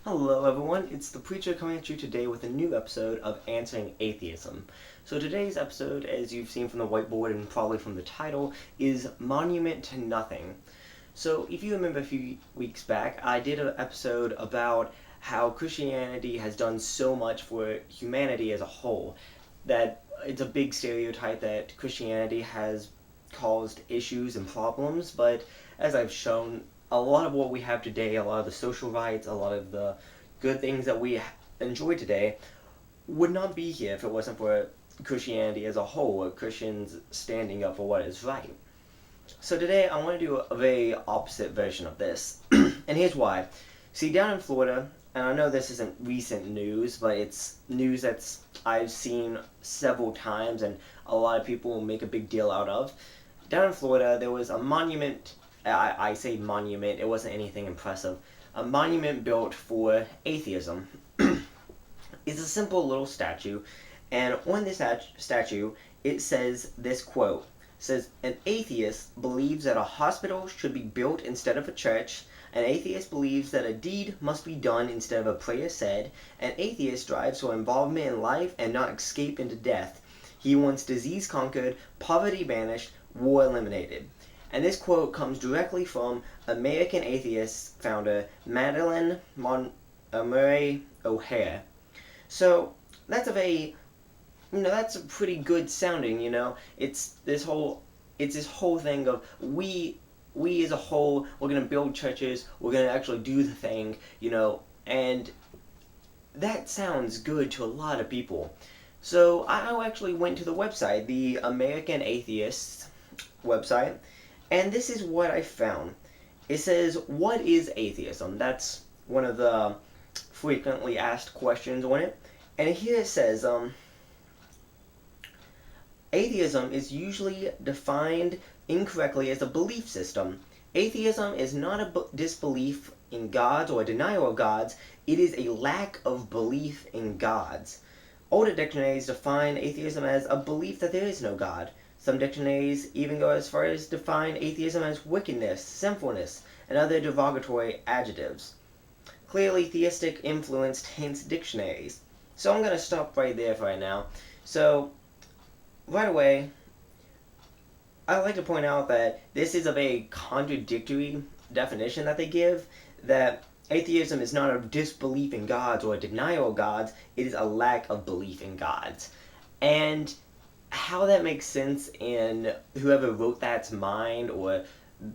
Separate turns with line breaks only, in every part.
Hello everyone, it's the Preacher coming at you today with a new episode of Answering Atheism. So today's episode, as you've seen from the whiteboard and probably from the title, is Monument to Nothing. So if you remember a few weeks back, I did an episode about how Christianity has done so much for humanity as a whole, that it's a big stereotype that Christianity has caused issues and problems, but as I've shown, a lot of what we have today, a lot of the social rights, a lot of the good things that we enjoy today, would not be here if it wasn't for Christianity as a whole, or Christians standing up for what is right. So today I want to do a very opposite version of this. And here's why. See, down in Florida, and I know this isn't recent news, but it's news that's I've seen several times and a lot of people make a big deal out of. Down in Florida, there was a monument. I say monument, it wasn't anything impressive. A monument built for atheism. It's a simple little statue, and on this statue, it says this quote. It says, "An atheist believes that a hospital should be built instead of a church. An atheist believes that a deed must be done instead of a prayer said. An atheist strives for involvement in life and not escape into death. He wants disease conquered, poverty banished, war eliminated." And this quote comes directly from American Atheist founder Madeline Murray O'Hare. So that's a very, that's a pretty good sounding. It's this whole thing of we as a whole, we're gonna build churches, we're gonna actually do the thing, and that sounds good to a lot of people. So I actually went to the website, the American Atheist website, and this is what I found. It says, "What is atheism?" That's one of the frequently asked questions on it. And here it says, atheism is usually defined incorrectly as a belief system. Atheism is not a disbelief in gods or a denial of gods. It is a lack of belief in gods. Older dictionaries define atheism as a belief that there is no God. Some dictionaries even go as far as define atheism as wickedness, sinfulness, and other derogatory adjectives. Clearly, theistic influence taints dictionaries. So I'm going to stop right there for right now. So, right away, I'd like to point out that this is a very contradictory definition that they give, that atheism is not a disbelief in gods or a denial of gods, it is a lack of belief in gods. And how that makes sense in whoever wrote that's mind, or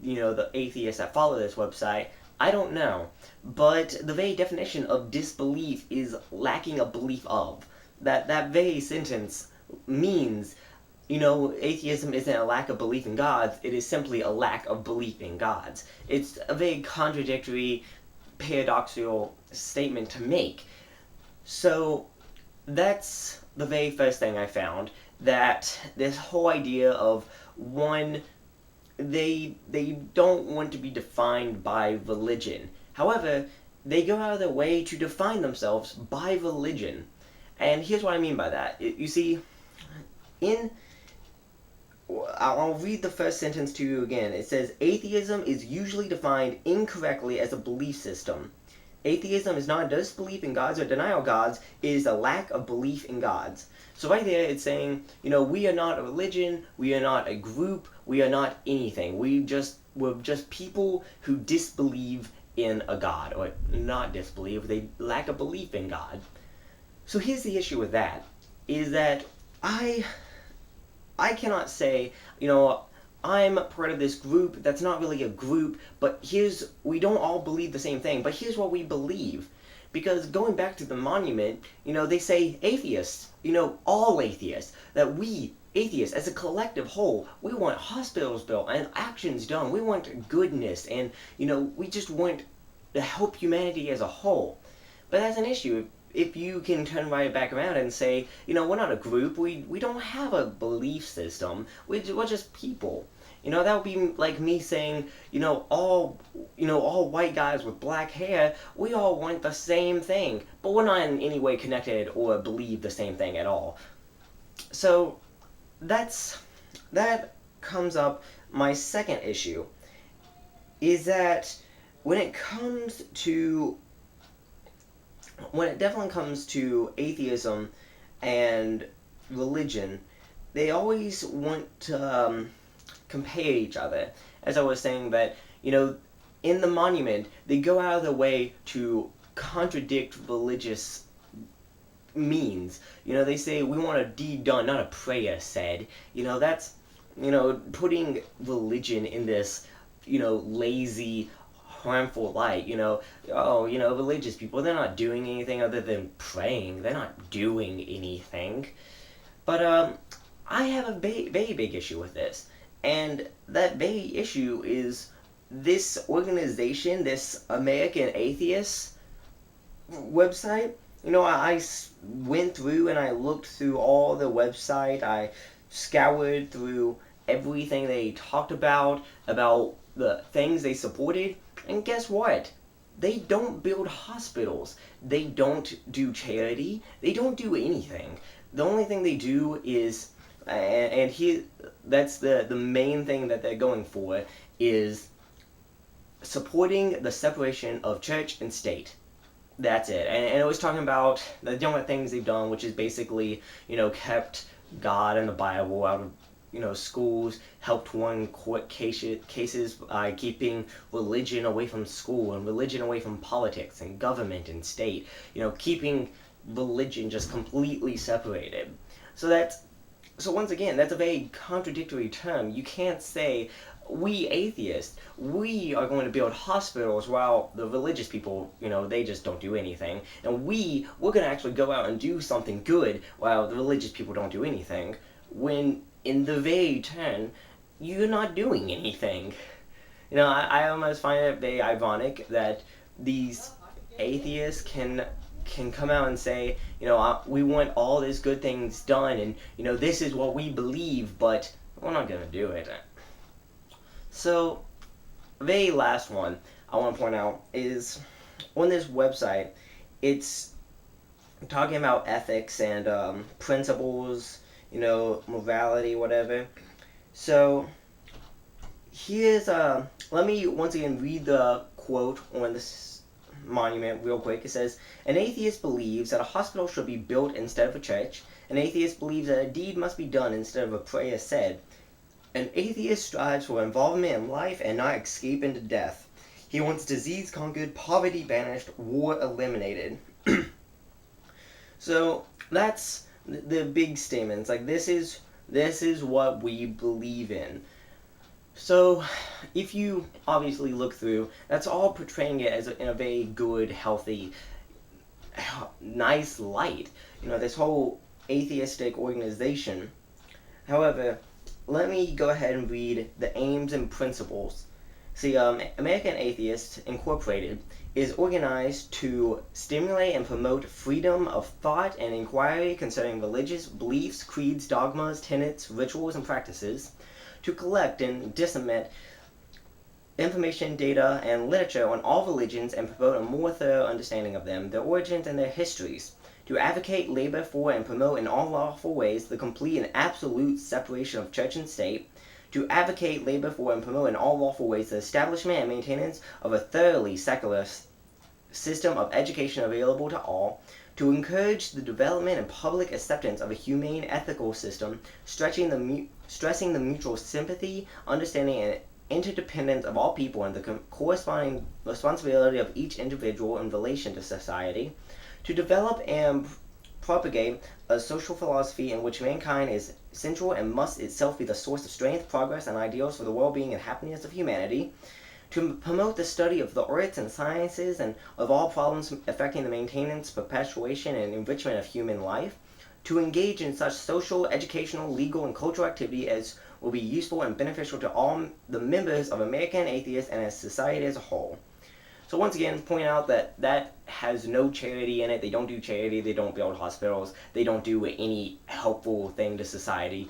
the atheists that follow this website, I don't know. But the very definition of disbelief is lacking a belief of. That very sentence means, atheism isn't a lack of belief in gods, it is simply a lack of belief in gods. It's a very contradictory, paradoxical statement to make. So that's the very first thing I found, that this whole idea of one, they don't want to be defined by religion. However, they go out of their way to define themselves by religion. And here's what I mean by that. You see, I'll read the first sentence to you again. It says, "Atheism is usually defined incorrectly as a belief system. Atheism is not a disbelief in gods or denial of gods, it is a lack of belief in gods." So right there it's saying, we are not a religion, we are not a group, we are not anything. We're just people who disbelieve in a god, or not disbelieve, they lack a belief in God. So here's the issue with that, is that I cannot say, I'm part of this group that's not really a group, but we don't all believe the same thing, but here's what we believe. Because going back to the monument, they say atheists, all atheists, that we, atheists, as a collective whole, we want hospitals built and actions done. We want goodness, and, we just want to help humanity as a whole. But that's an issue. If you can turn right back around and say, we're not a group, we don't have a belief system, we're just people. That would be like me saying, all white guys with black hair, we all want the same thing, but we're not in any way connected or believe the same thing at all. So that comes up my second issue, is that when it comes to when it definitely comes to atheism and religion, they always want to compare each other. As I was saying, that in the monument, they go out of their way to contradict religious means. They say we want a deed done, not a prayer said. That's putting religion in this lazy, harmful light. Religious people, they're not doing anything other than praying. They're not doing anything. But I have a very big issue with this, and that very issue is this organization, this American Atheist website. I went through and I looked through all the website. I scoured through everything they talked about the things they supported, and guess what? They don't build hospitals. They don't do charity. They don't do anything. The only thing they do is, that's the main thing that they're going for, is supporting the separation of church and state. That's it. And it was talking about the different things they've done, which is basically, kept God and the Bible out of, schools, helped win court cases by keeping religion away from school and religion away from politics and government and state, keeping religion just completely separated. So once again, that's a very contradictory term. You can't say, we atheists, we are going to build hospitals while the religious people, they just don't do anything. And we're going to actually go out and do something good while the religious people don't do anything. When in the very turn, you're not doing anything. I almost find it very ironic that these atheists can come out and say, we want all these good things done, and this is what we believe, but we're not going to do it. So, the very last one I want to point out is on this website, it's talking about ethics and principles, morality, whatever. So, here's let me once again read the quote on this monument real quick. It says, "An atheist believes that a hospital should be built instead of a church. An atheist believes that a deed must be done instead of a prayer said. An atheist strives for involvement in life and not escape into death. He wants disease conquered, poverty banished, war eliminated." So that's the big statements. Like, this is what we believe in. So if you obviously look through, that's all portraying it as in a very good, healthy, nice light. This whole atheistic organization. However, let me go ahead and read the aims and principles. See, American Atheists Incorporated is organized to stimulate and promote freedom of thought and inquiry concerning religious beliefs, creeds, dogmas, tenets, rituals, and practices, to collect and disseminate information, data, and literature on all religions and promote a more thorough understanding of them, their origins, and their histories, to advocate, labor for, and promote in all lawful ways the complete and absolute separation of church and state, to advocate, labor for, and promote in all lawful ways the establishment and maintenance of a thoroughly secular system of education available to all, to encourage the development and public acceptance of a humane ethical system, stressing the mutual sympathy, understanding, and interdependence of all people and the corresponding responsibility of each individual in relation to society, to develop and propagate a social philosophy in which mankind is central and must itself be the source of strength, progress, and ideals for the well-being and happiness of humanity, to promote the study of the arts and sciences and of all problems affecting the maintenance, perpetuation, and enrichment of human life, to engage in such social, educational, legal, and cultural activity as will be useful and beneficial to all the members of American Atheists and as society as a whole. So once again, point out that has no charity in it. They don't do charity. They don't build hospitals. They don't do any helpful thing to society.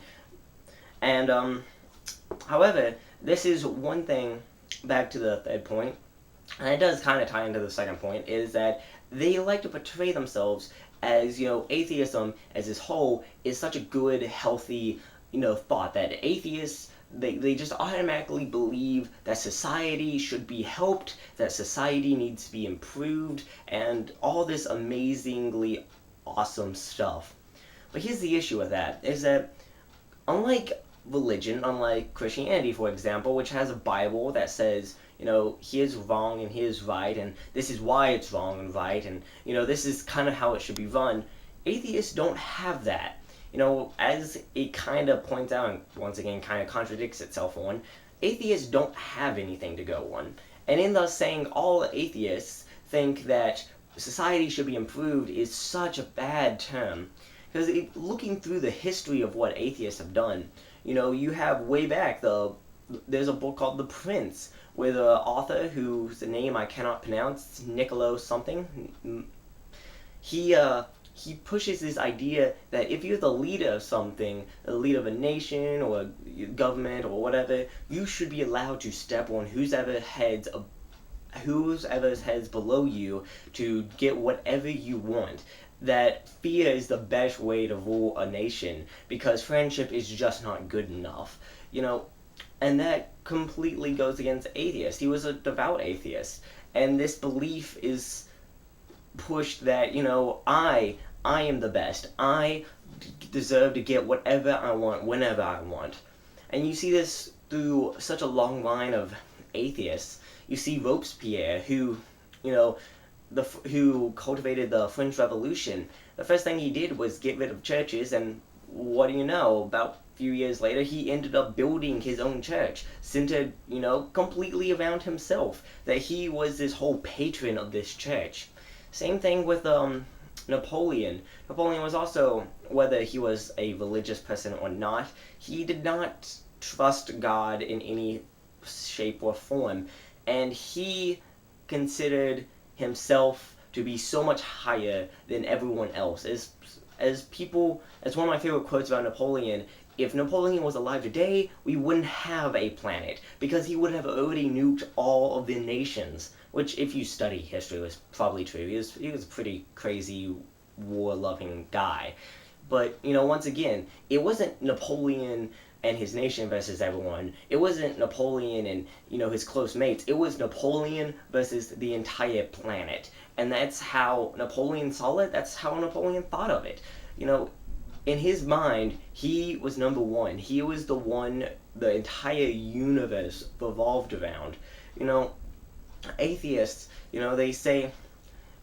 And, however, this is one thing, back to the third point, and it does kind of tie into the second point, is that they like to portray themselves as, atheism as this whole is such a good, healthy, thought that atheists, they just automatically believe that society should be helped, that society needs to be improved, and all this amazingly awesome stuff. But here's the issue with that, is that unlike religion, unlike Christianity, for example, which has a Bible that says, here's wrong and here's right, and this is why it's wrong and right, and, this is kind of how it should be run, atheists don't have that. As it kind of points out, and once again kind of contradicts itself on, atheists don't have anything to go on. And in thus saying all atheists think that society should be improved is such a bad term. Because looking through the history of what atheists have done, you have way back, there's a book called The Prince, where the author, whose name I cannot pronounce, Niccolo something, he pushes this idea that if you're the leader of something, the leader of a nation or a government or whatever, you should be allowed to step on whoever's heads below you to get whatever you want. That fear is the best way to rule a nation, because friendship is just not good enough. And that completely goes against atheists. He was a devout atheist. And this belief is pushed that, I am the best. I deserve to get whatever I want, whenever I want. And you see this through such a long line of atheists. You see Robespierre, who cultivated the French Revolution. The first thing he did was get rid of churches, and what do you know? About a few years later, he ended up building his own church, centered, completely around himself. That he was this whole patron of this church. Same thing with Napoleon. Napoleon was also, whether he was a religious person or not, he did not trust God in any shape or form, and he considered himself to be so much higher than everyone else. As one of my favorite quotes about Napoleon, if Napoleon was alive today, we wouldn't have a planet, because he would have already nuked all of the nations. Which, if you study history, was probably true. He was a pretty crazy, war-loving guy. But, once again, it wasn't Napoleon and his nation versus everyone. It wasn't Napoleon and, his close mates. It was Napoleon versus the entire planet. And that's how Napoleon saw it. That's how Napoleon thought of it. In his mind, he was number one. He was the one the entire universe revolved around. Atheists, they say,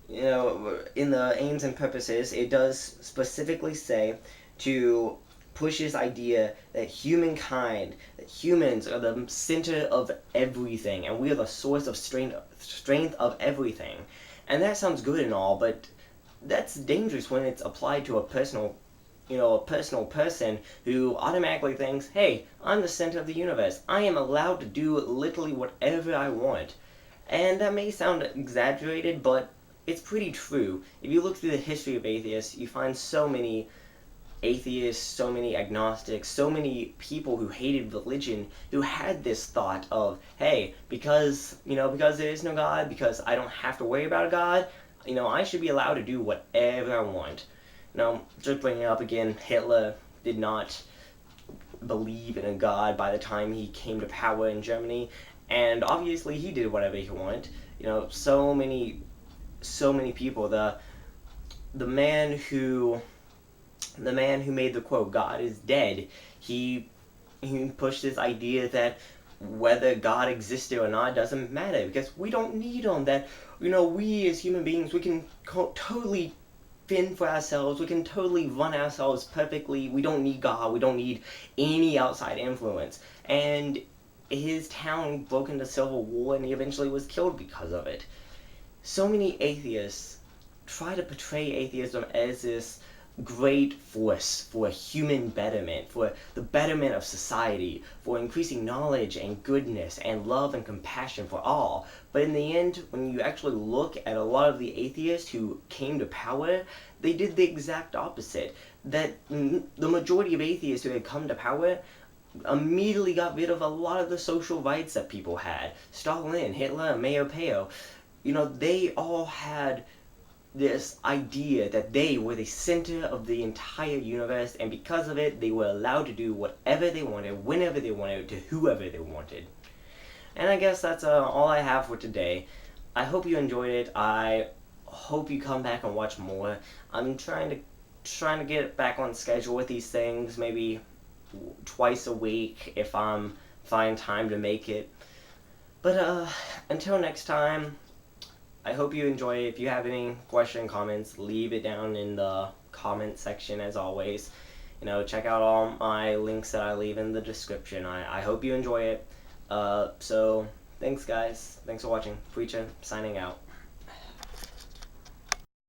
in the aims and purposes, it does specifically say to push this idea that humankind, that humans are the center of everything, and we are the source of strength of everything. And that sounds good and all, but that's dangerous when it's applied to a personal person who automatically thinks, hey, I'm the center of the universe. I am allowed to do literally whatever I want. And that may sound exaggerated, but it's pretty true. If you look through the history of atheists, you find so many atheists, so many agnostics, so many people who hated religion, who had this thought of, hey, because there is no God, because I don't have to worry about a God, I should be allowed to do whatever I want. Just bringing up again, Hitler did not believe in a God by the time he came to power in Germany, and obviously he did whatever he wanted. So many people. The man who made the quote, "God is dead," he pushed this idea that whether God existed or not doesn't matter, because we don't need him. That we as human beings, we can totally fend for ourselves. We can totally run ourselves perfectly. We don't need God. We don't need any outside influence. And his town broke into civil war, and he eventually was killed because of it. So many atheists try to portray atheism as this great force for human betterment, for the betterment of society, for increasing knowledge and goodness and love and compassion for all. But in the end, when you actually look at a lot of the atheists who came to power, they did the exact opposite. That the majority of atheists who had come to power immediately got rid of a lot of the social rights that people had. Stalin, Hitler, Mayo Peo, they all had this idea that they were the center of the entire universe, and because of it, they were allowed to do whatever they wanted, whenever they wanted, to whoever they wanted. And I guess that's all I have for today. I hope you enjoyed it. I hope you come back and watch more. I'm trying to get back on schedule with these things, maybe twice a week if I'm find time to make it. But until next time, I hope you enjoy it. If you have any question, comments, leave it down in the comment section as always. Check out all my links that I leave in the description. I hope you enjoy it. So thanks guys. Thanks for watching. Preacher signing out.